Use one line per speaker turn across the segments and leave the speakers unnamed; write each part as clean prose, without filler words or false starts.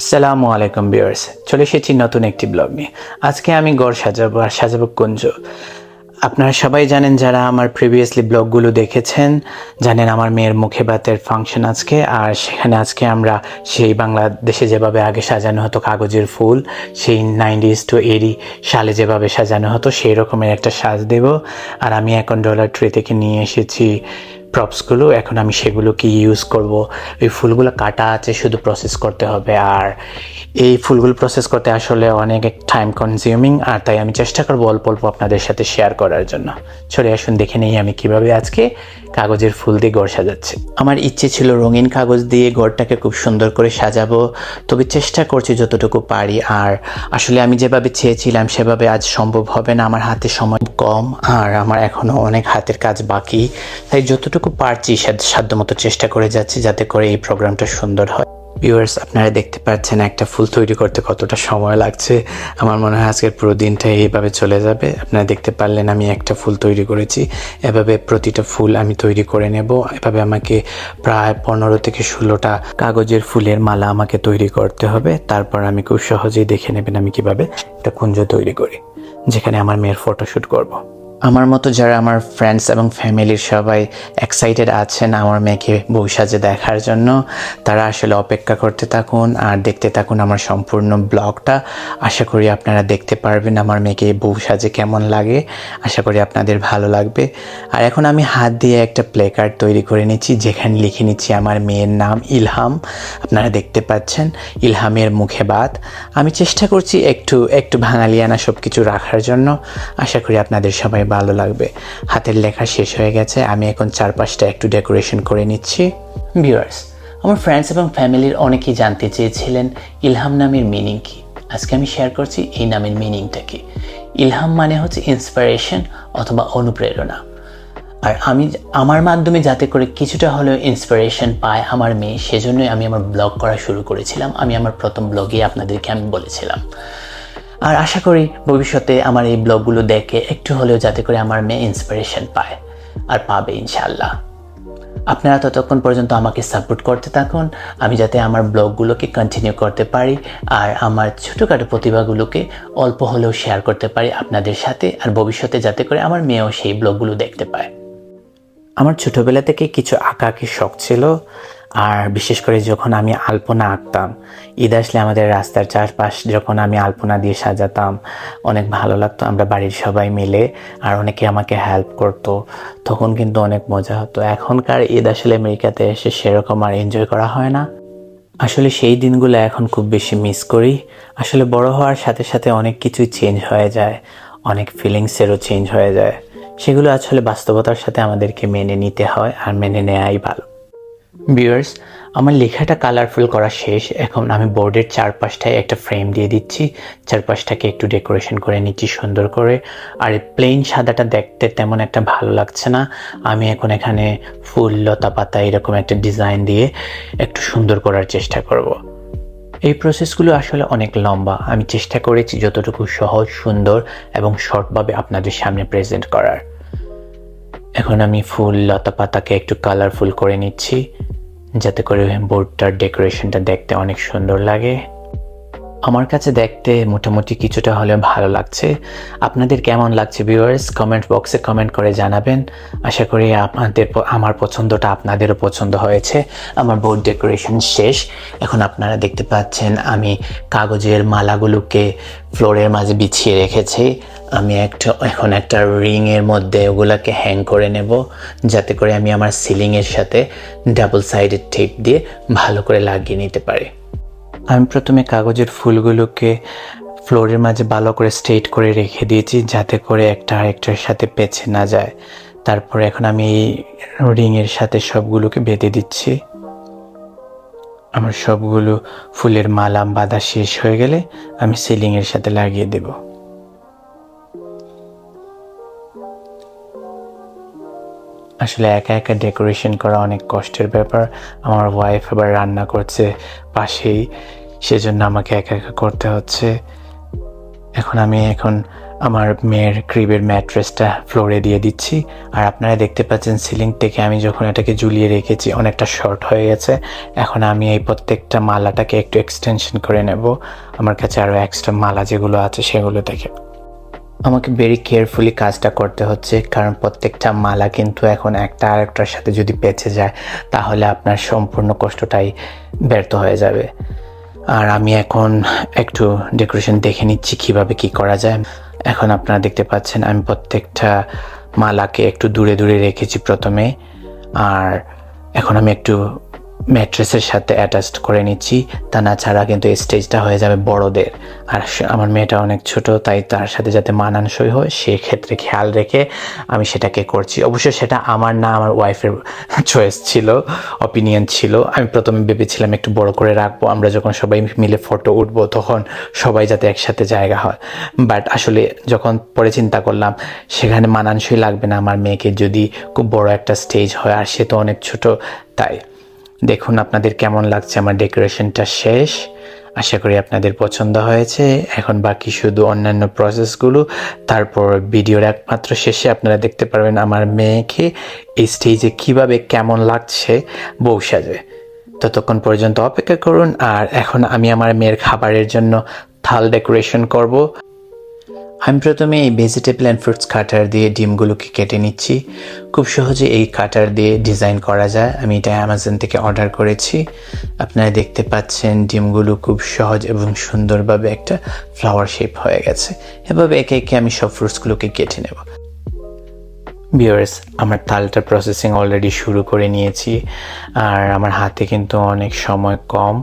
আসসালামু আলাইকুম ভিউয়ার্স, চলে এসেছি নতুন একটি ব্লগ নিয়ে। আজকে আমি ঘর সাজাবো আর সাজাবো কুঞ্জ। আপনারা সবাই জানেন, যারা আমার প্রিভিয়াসলি ব্লগগুলো দেখেছেন জানেন আমার মেয়ের মুখে ভাতের ফাংশন আজকে। আর সেখানে আজকে আমরা সেই বাংলাদেশে যেভাবে আগে সাজানো হতো কাগজের ফুল, সেই 90s to 80 সালে যেভাবে সাজানো হতো সেই রকমের একটা সাজ দেব। আর আমি এখন ডলার ট্রি থেকে নিয়ে এসেছি প্রপসগুলো। এখন আমি সেগুলোকে ইউজ করব। এই ফুলগুলো কাটা আছে, শুধু প্রসেস করতে হবে। আর এই ফুলগুলো প্রসেস করতে আসলে অনেক টাইম কনজিউমিং, আর তাই আমি চেষ্টা করবো অল্প অল্প আপনাদের সাথে শেয়ার করার জন্য। চলে আসুন দেখে নেই আমি কিভাবে আজকে কাগজের ফুল দিয়ে ঘর সাজাচ্ছি। আমার ইচ্ছে ছিল রঙিন কাগজ দিয়ে ঘরটাকে খুব সুন্দর করে সাজাবো, তবে চেষ্টা করছি যতটুকু পারি। আর আসলে আমি যেভাবে চেয়েছিলাম সেভাবে আজ সম্ভব হবে না, আমার হাতে সময় কম আর আমার এখনও অনেক হাতের কাজ বাকি। তাই যতটুকু পারছি সাধ্যমতো চেষ্টা করে যাচ্ছি যাতে করে এই প্রোগ্রামটা সুন্দর হয়। ভিউয়ার্স, আপনারা দেখতে পাচ্ছেন একটা ফুল তৈরি করতে কতটা সময় লাগছে। আমার মনে হয় আজকের পুরো দিনটা এইভাবে চলে যাবে। আপনারা দেখতে পারলেন আমি একটা ফুল তৈরি করেছি। এভাবে প্রতিটা ফুল আমি তৈরি করে নেব। এভাবে আমাকে প্রায় 15 থেকে 16টা কাগজের ফুলের মালা আমাকে তৈরি করতে হবে। তারপর আমি খুব সহজেই দেখে নেবেন আমি কিভাবে একটা কুঞ্জ তৈরি করি, যেখানে আমার মেয়ের ফটোশ্যুট করব। আমার মতো যারা আমার ফ্রেন্ডস এবং ফ্যামিলির সবাই এক্সাইটেড আছেন আমার মেয়েকে বউ সাজে দেখার জন্য, তারা আসলে অপেক্ষা করতে থাকুন আর দেখতে থাকুন আমার সম্পূর্ণ ব্লগটা। আশা করি আপনারা দেখতে পারবেন আমার মেয়েকে বউ সাজে কেমন লাগে। আশা করি আপনাদের ভালো লাগবে। আর এখন আমি হাত দিয়ে একটা প্লে কার্ড তৈরি করে নিচ্ছি, যেখানে লিখে নিচ্ছি আমার মেয়ের নাম ইলহাম। আপনারা দেখতে পাচ্ছেন ইলহামের মুখে ভাত। আমি চেষ্টা করছি একটু বাঙালিয়ানা সব কিছু রাখার জন্য। আশা করি আপনাদের সবাই ভালো লাগবে। হাতের লেখা শেষ হয়ে গেছে, আমি এখন চারপাশটা একটু ডেকোরেশন করে নিচ্ছি। ভিউয়ার্স, আমার ফ্রেন্ডস এবং ফ্যামিলির অনেকেই জানতে চেয়েছিলেন ইলহাম নামের মিনিং কি। আজকে আমি শেয়ার করছি এই নামের মিনিংটা কি। ইলহাম মানে হচ্ছে ইন্সপিরেশন অথবা অনুপ্রেরণা। আর আমি আমার মাধ্যমে যাতে করে কিছুটা হলেও ইন্সপিরেশন পায় আমার মেয়ে, সেজন্যই আমি আমার ব্লগ করা শুরু করেছিলাম। আমি আমার প্রথম ব্লগে আপনাদেরকে আমি বলেছিলাম। আর আশা করি ভবিষ্যতে আমার এই ব্লগগুলো দেখে একটু হলেও যাতে করে আমার মেয়ে ইন্সপিরেশন পায়, আর পাবে ইনশাআল্লাহ। আপনারা ততক্ষণ পর্যন্ত আমাকে সাপোর্ট করতে থাকুন, আমি যাতে আমার ব্লগগুলোকে কন্টিনিউ করতে পারি আর আমার ছোটোখাটো প্রতিভাগুলোকে অল্প হলেও শেয়ার করতে পারি আপনাদের সাথে। আর ভবিষ্যতে যাতে করে আমার মেয়েও সেই ব্লগগুলো দেখতে পায়। আমার ছোটোবেলা থেকে কিছু আঁকাআঁকির শখ ছিল। আর বিশেষ করে যখন আমি আলপনা আঁকতাম, ঈদ আসলে আমাদের রাস্তার চারপাশ যখন আমি আলপনা দিয়ে সাজাতাম, অনেক ভালো লাগতো। আমরা বাড়ির সবাই মিলে, আর অনেকে আমাকে হেল্প করতো, তখন কিন্তু অনেক মজা হতো। এখনকার ঈদ আসলে আমেরিকাতে এসে সেরকম আর এনজয় করা হয় না। আসলে সেই দিনগুলো এখন খুব বেশি মিস করি। আসলে বড় হওয়ার সাথে সাথে অনেক কিছুই চেঞ্জ হয়ে যায়, অনেক ফিলিংসেরও চেঞ্জ হয়ে যায়। সেগুলো আসলে বাস্তবতার সাথে আমাদেরকে মেনে নিতে হয়, আর মেনে নেওয়াই ভালো। ভিউয়ার্স, আমার লেখাটা কালারফুল করা শেষ। এখন আমি বোর্ডের চারপাশটায় একটা ফ্রেম দিয়ে দিচ্ছি, চারপাশটাকে একটু ডেকোরেশন করে নিচ্ছি সুন্দর করে। আর এই প্লেন সাদাটা দেখতে তেমন একটা ভালো লাগছে না। আমি এখন এখানে ফুল, লতা পাতা এরকম একটা ডিজাইন দিয়ে একটু সুন্দর করার চেষ্টা করব। এই প্রসেসগুলো আসলে অনেক লম্বা। আমি চেষ্টা করেছি যতটুকু সহজ, সুন্দর এবং শর্টভাবে আপনাদের সামনে প্রেজেন্ট করার। এখন আমি ফুল, লতা পাতাকে একটু কালারফুল করে নিচ্ছি, যাতে করে বোর্ডটার ডেকোরেশনটা দেখতে অনেক সুন্দর লাগে। আমার কাছে দেখতে মোটামুটি কিছুটা হলেও ভালো লাগছে। আপনাদের কেমন লাগছে ভিউয়ার্স, কমেন্ট বক্সে কমেন্ট করে জানাবেন। আশা করি আমার পছন্দটা আপনাদেরও পছন্দ হয়েছে। আমার বোর্ড ডেকোরেশন শেষ। এখন আপনারা দেখতে পাচ্ছেন আমি কাগজের মালাগুলোকে ফ্লোরের মাঝে বিছিয়ে রেখেছি। আমি এখন একটা রিংয়ের মধ্যে ওগুলাকে হ্যাং করে নেব, যাতে করে আমি আমার সিলিংয়ের সাথে ডাবল সাইডেড টেপ দিয়ে ভালো করে লাগিয়ে নিতে পারি। আমি প্রথমে কাগজের ফুলগুলোকে ফ্লোরের মাঝে ভালো করে স্ট্রেট করে রেখে দিয়েছি, যাতে করে একটা আরেকটার সাথে পেঁচে না যায়। তারপরে এখন আমি এই রিংয়ের সাথে সবগুলোকে বেঁধে দিচ্ছি। আমার সবগুলো ফুলের মালা বাঁধা শেষ হয়ে গেলে আমি সিলিংয়ের সাথে লাগিয়ে দেব। আসলে একা একা ডেকোরেশন করা অনেক কষ্টের ব্যাপার। আমার ওয়াইফ আবার রান্না করছে পাশেই, সেজন্য আমাকে একা একা করতে হচ্ছে। এখন আমি আমার মেয়ের ক্রিবের ম্যাট্রেসটা ফ্লোরে দিয়ে দিচ্ছি। আর আপনারা দেখতে পাচ্ছেন সিলিং থেকে আমি যখন এটাকে ঝুলিয়ে রেখেছি অনেকটা শর্ট হয়ে গেছে। এখন আমি এই প্রত্যেকটা মালাটাকে একটু এক্সটেনশন করে নেব। আমার কাছে আরও এক্সট্রা মালা যেগুলো আছে সেগুলো থেকে আমাকে ভেরি কেয়ারফুলি কাজটা করতে হচ্ছে, কারণ প্রত্যেকটা মালা কিন্তু এখন একটা আরেকটার সাথে যদি পেঁচে যায় তাহলে আপনার সম্পূর্ণ কষ্টটাই ব্যর্থ হয়ে যাবে। আর আমি এখন একটু ডেকোরেশন দেখে নিচ্ছি কিভাবে কি করা যায়। এখন আপনারা দেখতে পাচ্ছেন আমি প্রত্যেকটা মালাকে একটু দূরে দূরে রেখেছি প্রথমে, আর এখন আমি একটু ম্যাট্রেসের সাথে অ্যাটাচড করে নিচ্ছি। তা না ছাড়া কিন্তু এই স্টেজটা হয়ে যাবে বড়দের, আর আমার মেয়েটা অনেক ছোট, তাই তার সাথে যাতে মানানসই হয় সেক্ষেত্রে খেয়াল রেখে আমি সেটাকে করছি। অবশ্যই সেটা আমার না, আমার ওয়াইফের চয়েস ছিল, অপিনিয়ন ছিল। আমি প্রথমে ভেবেছিলাম একটু বড় করে রাখবো, আমরা যখন সবাই মিলে ফটো উঠবো তখন সবাই যাতে একসাথে জায়গা হয়। বাট আসলে যখন পরে চিন্তা করলাম সেখানে মানানসই লাগবে না আমার মেয়েকে যদি খুব বড় একটা স্টেজ হয়, আর সে তো অনেক ছোট। তাই দেখুন আপনাদের কেমন লাগছে আমার ডেকোরেশনটা শেষ। আশা করি আপনাদের পছন্দ হয়েছে। এখন বাকি শুধু অন্যান্য প্রসেসগুলো, তারপর ভিডিওর একমাত্র শেষে আপনারা দেখতে পারবেন আমার মেয়েকে এই স্টেজে কীভাবে কেমন লাগছে বউ সাজে। ততক্ষণ পর্যন্ত অপেক্ষা করুন। আর এখন আমি আমার মেয়ের খাবারের জন্য থাল ডেকোরেশন করব। আমি প্রথমে এই ভেজিটেবল অ্যান্ড ফ্রুটস কাটার দিয়ে ডিমগুলোকে কেটে নিচ্ছি। খুব সহজে এই কাটার দিয়ে ডিজাইন করা যায়। আমি এটা অ্যামাজন থেকে অর্ডার করেছি। আপনারা দেখতে পাচ্ছেন ডিমগুলো খুব সহজ এবং সুন্দরভাবে একটা ফ্লাওয়ার শেপ হয়ে গেছে। এভাবে একে একে আমি সব ফ্রুটসগুলোকে কেটে নেব। ভিউয়ার্স, আমার তালটা প্রসেসিং অলরেডি শুরু করে নিয়েছি, আর আমার হাতে কিন্তু অনেক সময় কম,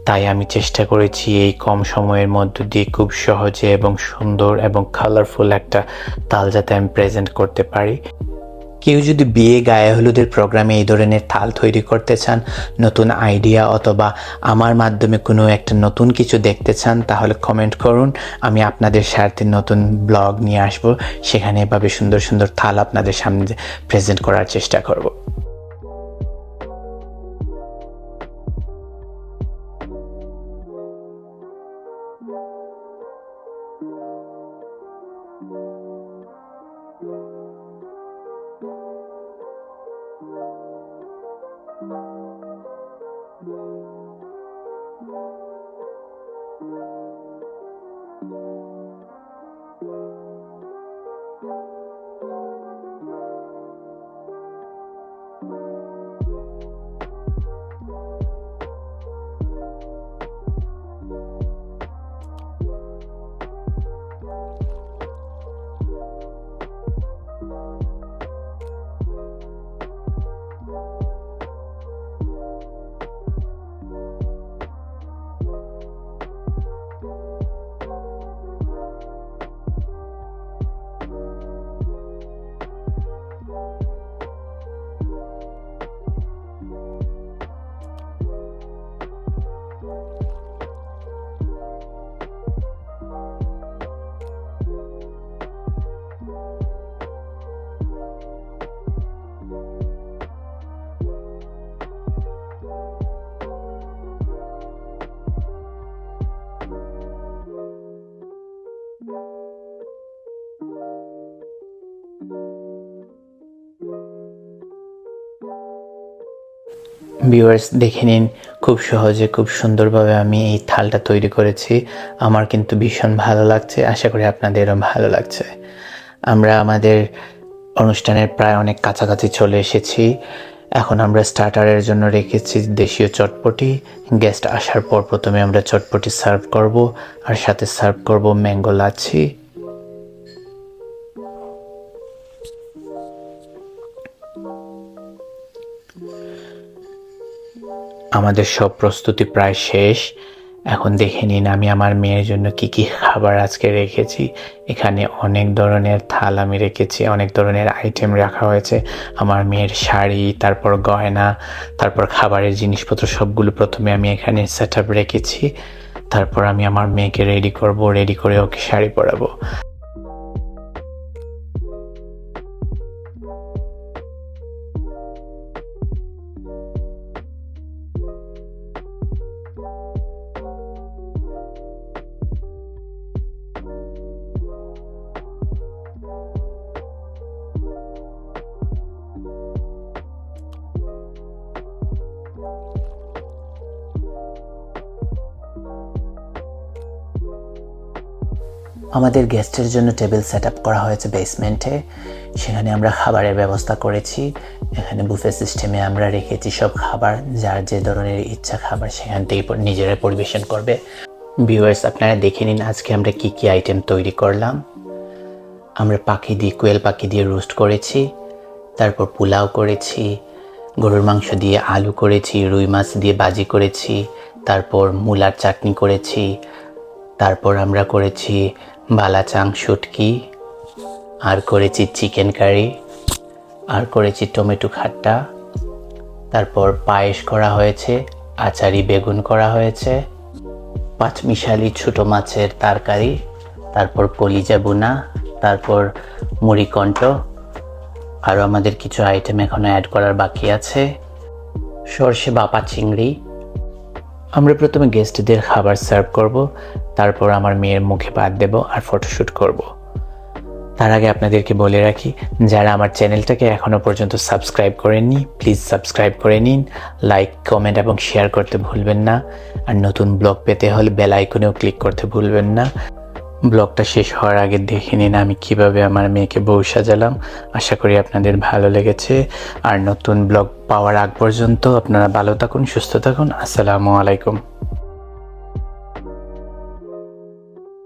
তাই আমি চেষ্টা করেছি এই কম সময়ের মধ্য দিয়ে খুব সহজে এবং সুন্দর এবং কালারফুল একটা তাল যাতে আমি প্রেজেন্ট করতে পারি। কেউ যদি বিয়ে গায়ে হলুদের প্রোগ্রামে এই ধরনের থাল তৈরি করতে চান, নতুন আইডিয়া অথবা আমার মাধ্যমে কোনো একটা নতুন কিছু দেখতে চান, তাহলে কমেন্ট করুন। আমি আপনাদের স্বার্থে নতুন ব্লগ নিয়ে আসব, সেখানে এভাবে সুন্দর সুন্দর থাল আপনাদের সামনে প্রেজেন্ট করার চেষ্টা করব। ভিউয়ার্স, দেখে নিন খুব সহজে খুব সুন্দরভাবে আমি এই থালটা তৈরি করেছি। আমার কিন্তু ভীষণ ভালো লাগছে, আশা করি আপনাদেরও ভালো লাগছে। আমরা আমাদের অনুষ্ঠানের প্রায় অনেক কাছাকাছি চলে এসেছি। এখন আমরা স্টার্টারের জন্য রেখেছি দেশীয় চটপটি। গেস্ট আসার পর প্রথমে আমরা চটপটি সার্ভ করব, আর সাথে সার্ভ করব ম্যাঙ্গো লাচ্ছি। আমাদের সব প্রস্তুতি প্রায় শেষ। এখন দেখে নিন আমি আমার মেয়ের জন্য কি কি খাবার আজকে রেখেছি। এখানে অনেক ধরনের থাল আমি রেখেছি, অনেক ধরনের আইটেম রাখা হয়েছে। আমার মেয়ের শাড়ি, তারপর গয়না, তারপর খাবারের জিনিসপত্র সবগুলো প্রথমে আমি এখানে সেট আপ রেখেছি। তারপর আমি আমার মেয়েকে রেডি করব, রেডি করে ওকে শাড়ি পরাবো। আমাদের গেস্টের জন্য টেবিল সেট আপ করা হয়েছে বেসমেন্টে। সেখানে আমরা খাবারের ব্যবস্থা করেছি। এখানে বুফে সিস্টেমে আমরা রেখেছি সব খাবার, যার যে ধরনের ইচ্ছা খাবার সেখান থেকে নিজেরা পরিবেশন করবে। ভিউয়ার্স, আপনারা দেখে নিন আজকে আমরা কি কি আইটেম তৈরি করলাম। আমরা কোয়েল পাখি দিয়ে রোস্ট করেছি, তারপর পোলাও করেছি, গরুর মাংস দিয়ে আলু করেছি, রুই মাছ দিয়ে ভাজি করেছি, তারপর মূলার চাটনি করেছি, তারপর আমরা করেছি বালাচাং শুটকি, আর করেছি চিকেন কারি, আর করেছি টমেটো খাট্টা, তারপর পায়েস করা হয়েছে, আচারি বেগুন করা হয়েছে, পাঁচমিশালি ছোটো মাছের তরকারি, তারপর কলিজা বুনা, তারপর মুড়িকণ্ঠ। আরও আমাদের কিছু আইটেম এখনও অ্যাড করার বাকি আছে। সর্ষে বাপা চিংড়ি। আমরা প্রথমে গেস্টদের খাবার সার্ভ করব, তারপর আমার মেয়ের মুখে ভাত দেব আর ফটোশ্যুট করব। তার আগে আপনাদেরকে বলে রাখি, যারা আমার চ্যানেলটাকে এখনও পর্যন্ত সাবস্ক্রাইব করেননি প্লিজ সাবস্ক্রাইব করে নিন, লাইক, কমেন্ট এবং শেয়ার করতে ভুলবেন না। আর নতুন ব্লগ পেতে হলে বেল আইকনেও ক্লিক করতে ভুলবেন না। ব্লগটা শেষ হওয়ার আগে দেখে নিন আমি কিভাবে আমার মেয়েকে বউ সাজালাম। আশা করি আপনাদের ভালো লেগেছে। আর নতুন ব্লগ পাওয়ার আগ পর্যন্ত আপনারা ভালো থাকুন, সুস্থ থাকুন। আসসালামু আলাইকুম।